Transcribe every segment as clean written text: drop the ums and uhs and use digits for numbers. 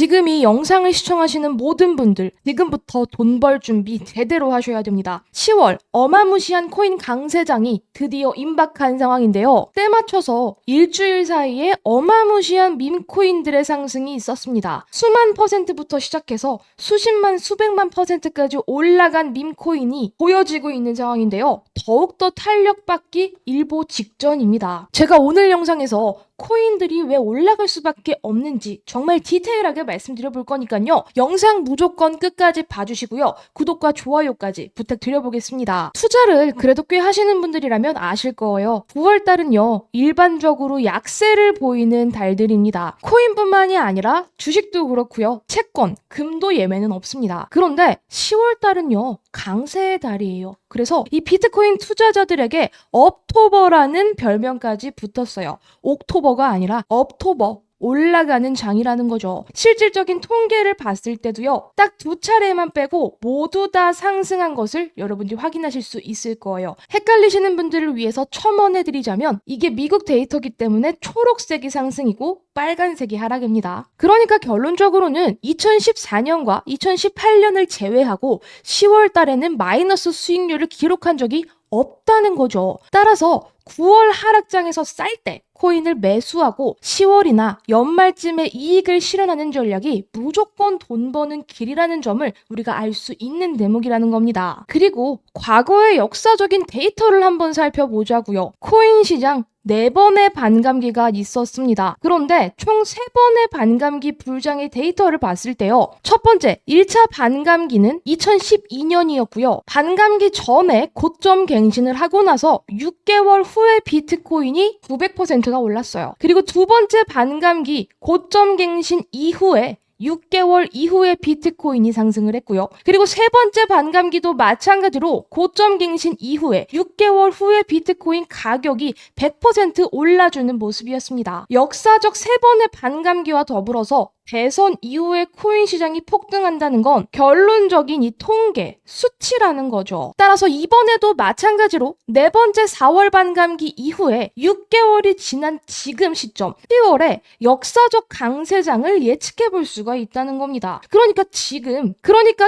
지금 이 영상을 시청하시는 모든 분들, 지금부터 돈 벌 준비 제대로 하셔야 됩니다. 10월 어마무시한 코인 강세장이 드디어 임박한 상황인데요. 때 맞춰서 일주일 사이에 어마무시한 밈코인들의 상승이 있었습니다. 수만 %부터 시작해서 수십만, 수백만 %까지 올라간 밈코인이 보여지고 있는 상황인데요. 더욱더 탄력받기 일보 직전입니다. 제가 오늘 영상에서 코인들이 왜 올라갈 수밖에 없는지 정말 디테일하게 말씀드려 볼 거니까요. 영상 무조건 끝까지 봐주시고요. 구독과 좋아요까지 부탁드려보겠습니다. 투자를 그래도 꽤 하시는 분들이라면 아실 거예요. 9월달은요. 일반적으로 약세를 보이는 달들입니다. 코인뿐만이 아니라 주식도 그렇고요. 채권, 금도 예매는 없습니다. 그런데 10월달은요. 강세의 달이에요. 그래서 이 비트코인 투자자들에게 업토버라는 별명까지 붙었어요. 옥토버가 아니라 업토버. 올라가는 장이라는 거죠. 실질적인 통계를 봤을 때도요. 딱 2차례만 빼고 모두 다 상승한 것을 여러분들이 확인하실 수 있을 거예요. 헷갈리시는 분들을 위해서 첨언해드리자면 이게 미국 데이터기 때문에 초록색이 상승이고 빨간색이 하락입니다. 그러니까 결론적으로는 2014년과 2018년을 제외하고 10월 달에는 마이너스 수익률을 기록한 적이 없다는 거죠. 따라서 9월 하락장에서 쌀 때 코인을 매수하고 10월이나 연말쯤에 이익을 실현하는 전략이 무조건 돈 버는 길이라는 점을 우리가 알 수 있는 대목이라는 겁니다. 그리고 과거의 역사적인 데이터를 한번 살펴보자고요. 코인 시장 4번의 반감기가 있었습니다. 그런데 총 3번의 반감기 불장의 데이터를 봤을 때요. 첫 번째, 1차 반감기는 2012년이었고요. 반감기 전에 고점 갱신을 하고 나서 6개월 후에 비트코인이 900%가 올랐어요. 그리고 두 번째 반감기 고점 갱신 이후에 6개월 이후에 비트코인이 상승을 했고요. 그리고 세 번째 반감기도 마찬가지로 고점 갱신 이후에 6개월 후에 비트코인 가격이 100% 올라주는 모습이었습니다. 역사적 세 번의 반감기와 더불어서 대선 이후에 코인 시장이 폭등한다는 건 결론적인 이 통계, 수치라는 거죠. 따라서 이번에도 마찬가지로 네 번째 4월 반감기 이후에 6개월이 지난 지금 시점 10월에 역사적 강세장을 예측해 볼 수가 있다는 겁니다. 그러니까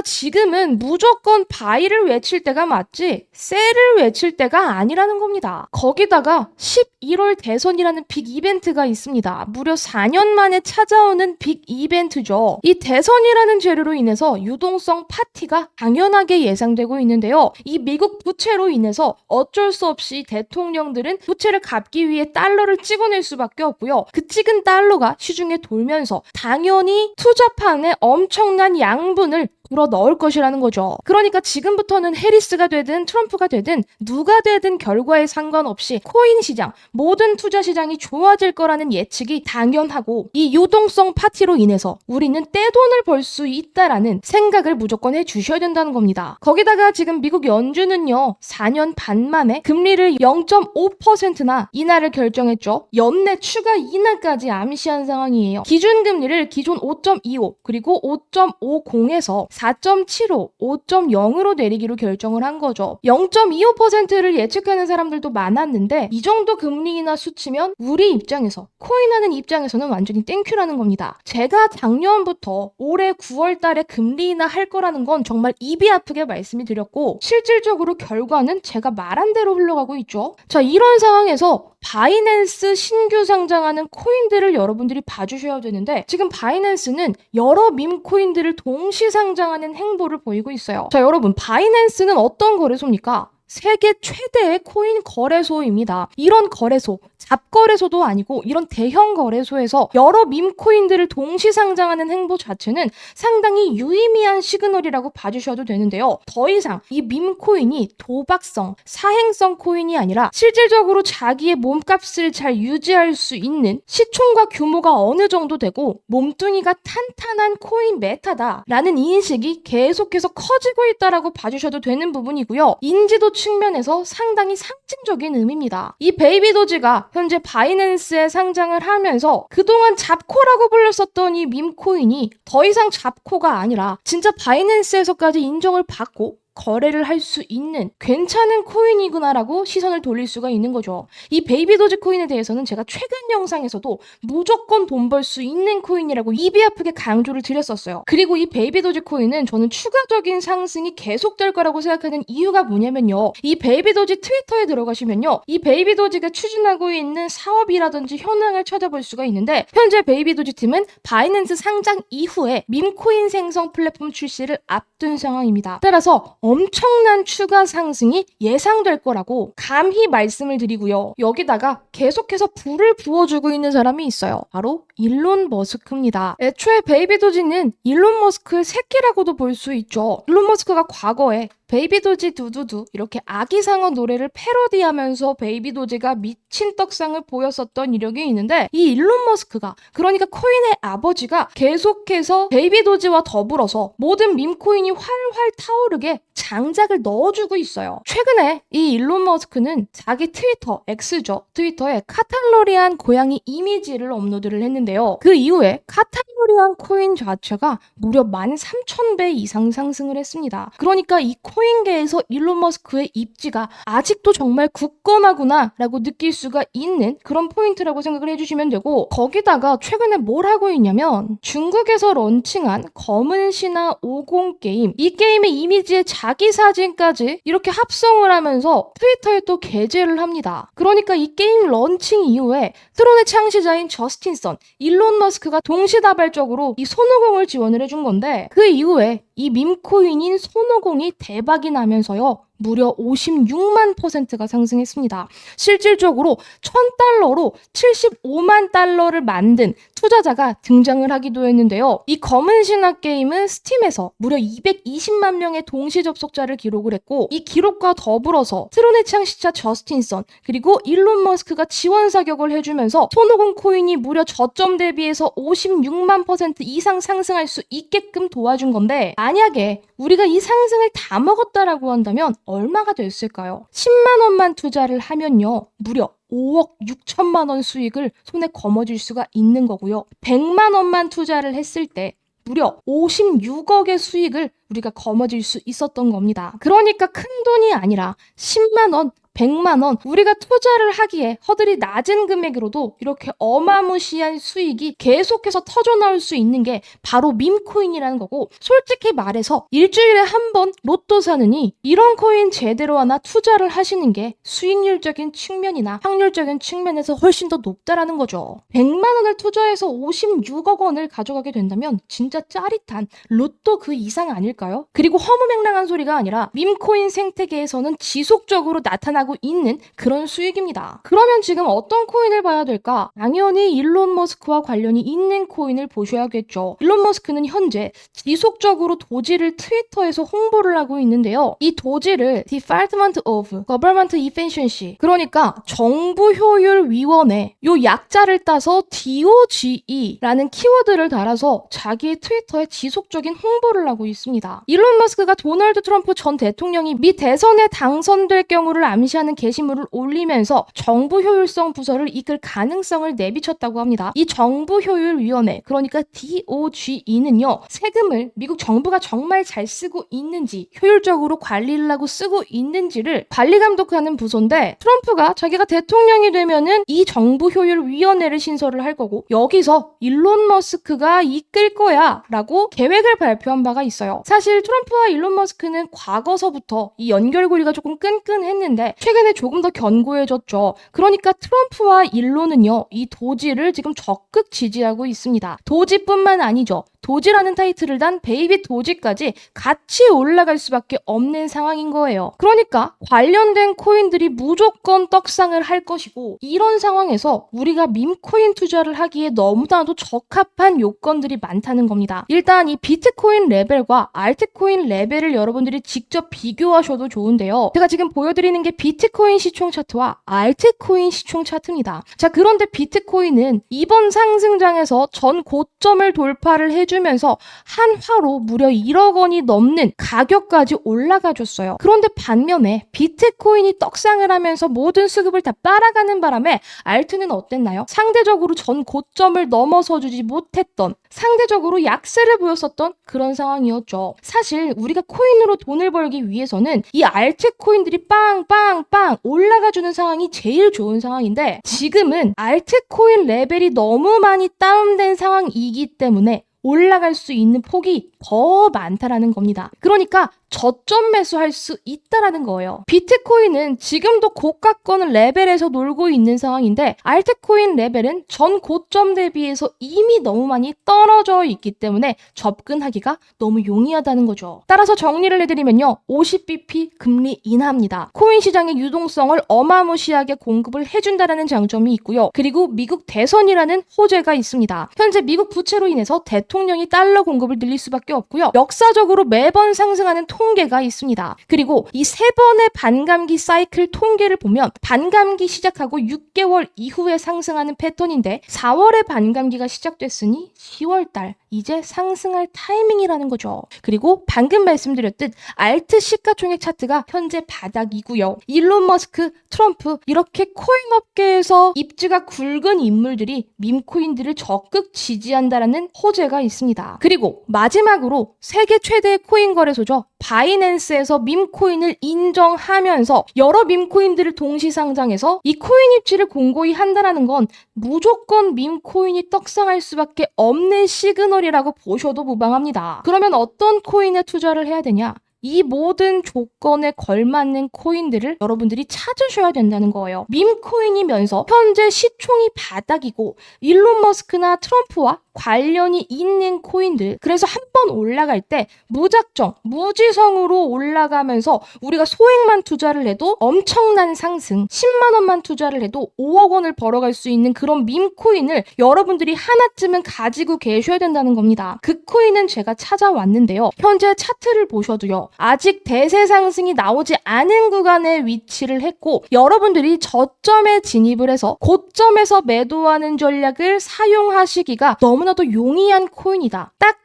지금은 무조건 바이를 외칠 때가 맞지 셀을 외칠 때가 아니라는 겁니다. 거기다가 11월 대선이라는 빅 이벤트가 있습니다. 무려 4년 만에 찾아오는 빅 이벤트죠. 이 대선이라는 재료로 인해서 유동성 파티가 당연하게 예상되고 있는데요. 이 미국 부채로 인해서 어쩔 수 없이 대통령들은 부채를 갚기 위해 달러를 찍어낼 수밖에 없고요. 그 찍은 달러가 시중에 돌면서 당연히 투자판에 엄청난 양분을 불어 넣을 것이라는 거죠. 그러니까 지금부터는 해리스가 되든 트럼프가 되든 누가 되든 결과에 상관없이 코인 시장, 모든 투자 시장이 좋아질 거라는 예측이 당연하고 이 유동성 파티로 인해서 우리는 떼돈을 벌 수 있다라는 생각을 무조건 해주셔야 된다는 겁니다. 거기다가 지금 미국 연준은요. 4년 반 만에 금리를 0.5%나 인하를 결정했죠. 연내 추가 인하까지 암시한 상황이에요. 기준금리를 기존 5.25 그리고 5.50에서 4.75, 5.0으로 내리기로 결정을 한 거죠. 0.25%를 예측하는 사람들도 많았는데 이 정도 금리 인하 수치면 우리 입장에서 코인하는 입장에서는 완전히 땡큐라는 겁니다. 제가 작년부터 올해 9월 달에 금리 인하 할 거라는 건 정말 입이 아프게 말씀을 드렸고 실질적으로 결과는 제가 말한 대로 흘러가고 있죠. 자, 이런 상황에서 바이낸스 신규 상장하는 코인들을 여러분들이 봐주셔야 되는데 지금 바이낸스는 여러 밈코인들을 동시 상장하는 행보를 보이고 있어요. 자, 여러분 바이낸스는 어떤 거래소입니까? 세계 최대의 코인 거래소입니다. 이런 거래소, 잡거래소도 아니고 이런 대형 거래소에서 여러 밈코인들을 동시 상장하는 행보 자체는 상당히 유의미한 시그널이라고 봐주셔도 되는데요. 더 이상 이 밈코인이 도박성, 사행성 코인이 아니라 실질적으로 자기의 몸값을 잘 유지할 수 있는 시총과 규모가 어느 정도 되고 몸뚱이가 탄탄한 코인 메타다라는 인식이 계속해서 커지고 있다라고 봐주셔도 되는 부분이고요. 인지도 측면에서 상당히 상징적인 의미입니다. 이 베이비 도지가 현재 바이낸스에 상장을 하면서 그동안 잡코라고 불렸었던 이 밈코인이 더 이상 잡코가 아니라 진짜 바이낸스에서까지 인정을 받고 거래를 할 수 있는 괜찮은 코인이구나라고 시선을 돌릴 수가 있는 거죠. 이 베이비 도지 코인에 대해서는 제가 최근 영상에서도 무조건 돈 벌 수 있는 코인이라고 입이 아프게 강조를 드렸었어요. 그리고 이 베이비 도지 코인은 저는 추가적인 상승이 계속될 거라고 생각하는 이유가 뭐냐면요. 이 베이비 도지 트위터에 들어가시면요. 이 베이비 도지가 추진하고 있는 사업이라든지 현황을 찾아볼 수가 있는데 현재 베이비 도지 팀은 바이낸스 상장 이후에 밈코인 생성 플랫폼 출시를 앞둔 상황입니다. 따라서 엄청난 추가 상승이 예상될 거라고 감히 말씀을 드리고요. 여기다가 계속해서 불을 부어주고 있는 사람이 있어요. 바로 일론 머스크입니다. 애초에 베이비 도지는 일론 머스크의 새끼라고도 볼 수 있죠. 일론 머스크가 과거에 베이비 도지 두두두 이렇게 아기상어 노래를 패러디하면서 베이비 도지가 미친 떡상을 보였었던 이력이 있는데 이 일론 머스크가 그러니까 코인의 아버지가 계속해서 베이비 도지와 더불어서 모든 밈코인이 활활 타오르게 장작을 넣어주고 있어요. 최근에 이 일론 머스크는 자기 트위터, X죠. 트위터에 카탈로리안 고양이 이미지를 업로드를 했는데요. 그 이후에 카탈로리안 코인 자체가 무려 13,000배 이상 상승을 했습니다. 그러니까 이 코인계에서 일론 머스크의 입지가 아직도 정말 굳건하구나 라고 느낄 수가 있는 그런 포인트라고 생각을 해주시면 되고 거기다가 최근에 뭘 하고 있냐면 중국에서 런칭한 검은 신화 50 게임 이 게임의 이미지에 자기 사진까지 이렇게 합성을 하면서 트위터에 또 게재를 합니다. 그러니까 이 게임 런칭 이후에 트론의 창시자인 저스틴 선, 일론 머스크가 동시다발적으로 이 손오공을 지원을 해준 건데 그 이후에 이 밈코인인 손오공이 대박이 나면서요. 무려 56만 %가 상승했습니다. 실질적으로 1,000달러로 75만 달러를 만든 투자자가 등장을 하기도 했는데요. 이 검은 신화 게임은 스팀에서 무려 220만 명의 동시 접속자를 기록을 했고 이 기록과 더불어서 트론의 창시자 저스틴 선 그리고 일론 머스크가 지원 사격을 해주면서 손오공 코인이 무려 저점 대비해서 56만 % 이상 상승할 수 있게끔 도와준 건데 만약에 우리가 이 상승을 다 먹었다라고 한다면 얼마가 됐을까요? 10만 원만 투자를 하면요. 무려 5억 6천만 원 수익을 손에 거머쥘 수가 있는 거고요. 100만 원만 투자를 했을 때 무려 56억의 수익을 우리가 거머쥘 수 있었던 겁니다. 그러니까 큰 돈이 아니라 10만 원, 100만 원 우리가 투자를 하기에 허들이 낮은 금액으로도 이렇게 어마무시한 수익이 계속해서 터져나올 수 있는 게 바로 밈코인이라는 거고 솔직히 말해서 일주일에 한 번 로또 사느니 이런 코인 제대로 하나 투자를 하시는 게 수익률적인 측면이나 확률적인 측면에서 훨씬 더 높다라는 거죠. 100만 원을 투자해서 56억 원을 가져가게 된다면 진짜 짜릿한 로또 그 이상 아닐까요? 그리고 허무맹랑한 소리가 아니라 밈코인 생태계에서는 지속적으로 나타나고 있는 그런 수익입니다. 그러면 지금 어떤 코인을 봐야 될까? 당연히 일론 머스크와 관련이 있는 코인을 보셔야겠죠. 일론 머스크는 현재 지속적으로 도지를 트위터에서 홍보를 하고 있는데요. 이 도지를 Department of Government Efficiency 그러니까 정부 효율 위원회 요 약자를 따서 DOGE라는 키워드를 달아서 자기의 트위터에 지속적인 홍보를 하고 있습니다. 일론 머스크가 도널드 트럼프 전 대통령이 미 대선에 당선될 경우를 암시하는 게시물을 올리면서 정부 효율성 부서를 이끌 가능성을 내비쳤다고 합니다. 이 정부 효율 위원회 그러니까 DOGE는요. 세금을 미국 정부가 정말 잘 쓰고 있는지 효율적으로 관리를 하고 쓰고 있는지를 관리 감독하는 부서인데 트럼프가 자기가 대통령이 되면은 이 정부 효율 위원회를 신설을 할 거고 여기서 일론 머스크가 이끌 거야 라고 계획을 발표한 바가 있어요. 사실 트럼프와 일론 머스크는 과거서부터 이 연결고리가 조금 끈끈했는데 최근에 조금 더 견고해졌죠. 그러니까 트럼프와 일론은요. 이 도지를 지금 적극 지지하고 있습니다. 도지뿐만 아니죠. 도지라는 타이틀을 단 베이비 도지까지 같이 올라갈 수밖에 없는 상황인 거예요. 그러니까 관련된 코인들이 무조건 떡상을 할 것이고 이런 상황에서 우리가 밈코인 투자를 하기에 너무나도 적합한 요건들이 많다는 겁니다. 일단 이 비트코인 레벨과 알트코인 레벨을 여러분들이 직접 비교하셔도 좋은데요. 제가 지금 보여드리는 게 비트코인 시총 차트와 알트코인 시총 차트입니다. 자, 그런데 비트코인은 이번 상승장에서 전 고점을 돌파를 해주 해주면서 한화로 무려 1억 원이 넘는 가격까지 올라가 줬어요. 그런데 반면에 비트코인이 떡상을 하면서 모든 수급을 다 빨아가는 바람에 알트는 어땠나요? 상대적으로 전 고점을 넘어서 주지 못했던, 상대적으로 약세를 보였었던 그런 상황이었죠. 사실 우리가 코인으로 돈을 벌기 위해서는 이 알트코인들이 빵빵빵 올라가주는 상황이 제일 좋은 상황인데, 지금은 알트코인 레벨이 너무 많이 다운된 상황이기 때문에 올라갈 수 있는 폭이 더 많다라는 겁니다. 그러니까 저점 매수할 수 있다라는 거예요. 비트코인은 지금도 고가권 레벨에서 놀고 있는 상황인데, 알트코인 레벨은 전 고점 대비해서 이미 너무 많이 떨어져 있기 때문에 접근하기가 너무 용이하다는 거죠. 따라서 정리를 해드리면요, 50bp 금리 인하입니다. 코인 시장의 유동성을 어마무시하게 공급을 해준다라는 장점이 있고요. 그리고 미국 대선이라는 호재가 있습니다. 현재 미국 부채로 인해서 대통령이 달러 공급을 늘릴 수밖에 없고요. 역사적으로 매번 상승하는 통계가 있습니다. 그리고 이 세 번의 반감기 사이클 통계를 보면 반감기 시작하고 6개월 이후에 상승하는 패턴인데, 4월에 반감기가 시작됐으니 10월달 이제 상승할 타이밍이라는 거죠. 그리고 방금 말씀드렸듯 알트 시가총액 차트가 현재 바닥이고요. 일론 머스크, 트럼프 이렇게 코인 업계에서 입지가 굵은 인물들이 밈코인들을 적극 지지한다라는 호재가 있습니다. 그리고 마지막으로 세계 최대의 코인 거래소죠. 바이낸스에서 밈코인을 인정하면서 여러 밈코인들을 동시 상장해서 이 코인 입지를 공고히 한다는 건 무조건 밈코인이 떡상할 수밖에 없는 시그널이라고 보셔도 무방합니다. 그러면 어떤 코인에 투자를 해야 되냐? 이 모든 조건에 걸맞는 코인들을 여러분들이 찾으셔야 된다는 거예요. 밈코인이면서 현재 시총이 바닥이고 일론 머스크나 트럼프와 관련이 있는 코인들, 그래서 한 번 올라갈 때 무작정, 무지성으로 올라가면서 우리가 소액만 투자를 해도 엄청난 상승, 10만 원만 투자를 해도 5억 원을 벌어갈 수 있는 그런 밈코인을 여러분들이 하나쯤은 가지고 계셔야 된다는 겁니다. 그 코인은 제가 찾아왔는데요. 현재 차트를 보셔도요, 아직 대세 상승이 나오지 않은 구간에 위치를 했고, 여러분들이 저점에 진입을 해서 고점에서 매도하는 전략을 사용하시기가 너무나도 용이한 코인이다. 딱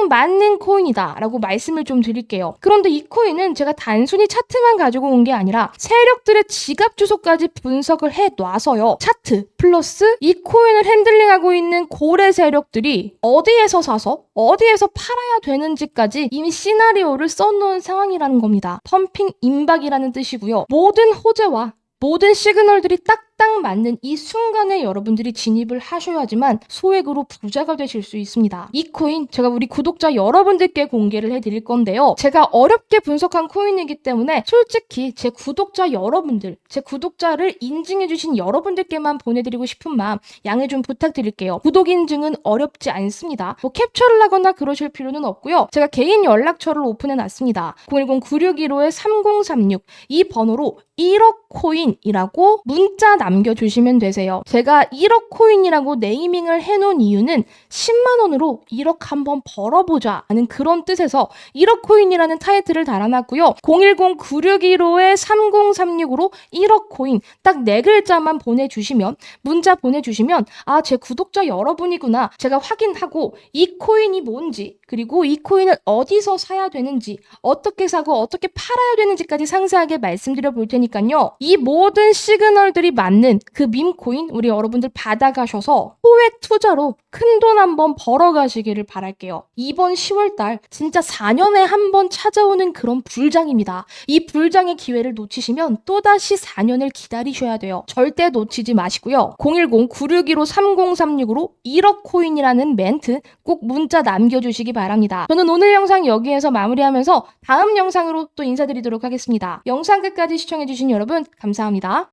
맞는 코인이다 라고 말씀을 좀 드릴게요. 그런데 이 코인은 제가 단순히 차트만 가지고 온 게 아니라 세력들의 지갑 주소까지 분석을 해놔서요, 차트 플러스 이 코인을 핸들링하고 있는 고래 세력들이 어디에서 사서 어디에서 팔아야 되는지까지 이미 시나리오를 써놓은 상황이라는 겁니다. 펌핑 임박이라는 뜻이고요. 모든 호재와 모든 시그널들이 딱딱 맞는 이 순간에 여러분들이 진입을 하셔야지만 소액으로 부자가 되실 수 있습니다. 이 코인 제가 우리 구독자 여러분들께 공개를 해드릴 건데요. 제가 어렵게 분석한 코인이기 때문에 솔직히 제 구독자 여러분들, 제 구독자를 인증해주신 여러분들께만 보내드리고 싶은 마음 양해 좀 부탁드릴게요. 구독 인증은 어렵지 않습니다. 뭐 캡처를 하거나 그러실 필요는 없고요. 제가 개인 연락처를 오픈해놨습니다. 010-9615-3036 이 번호로 1억 코인이라고 문자 남겨주시면 되세요. 제가 1억 코인이라고 네이밍을 해놓은 이유는 10만 원으로 1억 한번 벌어보자 하는 그런 뜻에서 1억 코인이라는 타이틀을 달아놨고요. 010-9615-3036으로 1억 코인 딱 4글자만 보내주시면, 문자 보내주시면 제 구독자 여러분이구나, 제가 확인하고 이 코인이 뭔지, 그리고 이 코인을 어디서 사야 되는지, 어떻게 사고 어떻게 팔아야 되는지까지 상세하게 말씀드려 볼 테니까요. 이 모든 시그널들이 맞는 그 밈코인 우리 여러분들 받아가셔서 소액 투자로 큰돈 한번 벌어가시기를 바랄게요. 이번 10월달 진짜 4년에 한 번 찾아오는 그런 불장입니다. 이 불장의 기회를 놓치시면 또다시 4년을 기다리셔야 돼요. 절대 놓치지 마시고요. 010-9615-3036으로 1억 코인이라는 멘트 꼭 문자 남겨주시기 바랍니다. 저는 오늘 영상 여기에서 마무리하면서 다음 영상으로 또 인사드리도록 하겠습니다. 영상 끝까지 시청해주신 여러분 감사합니다.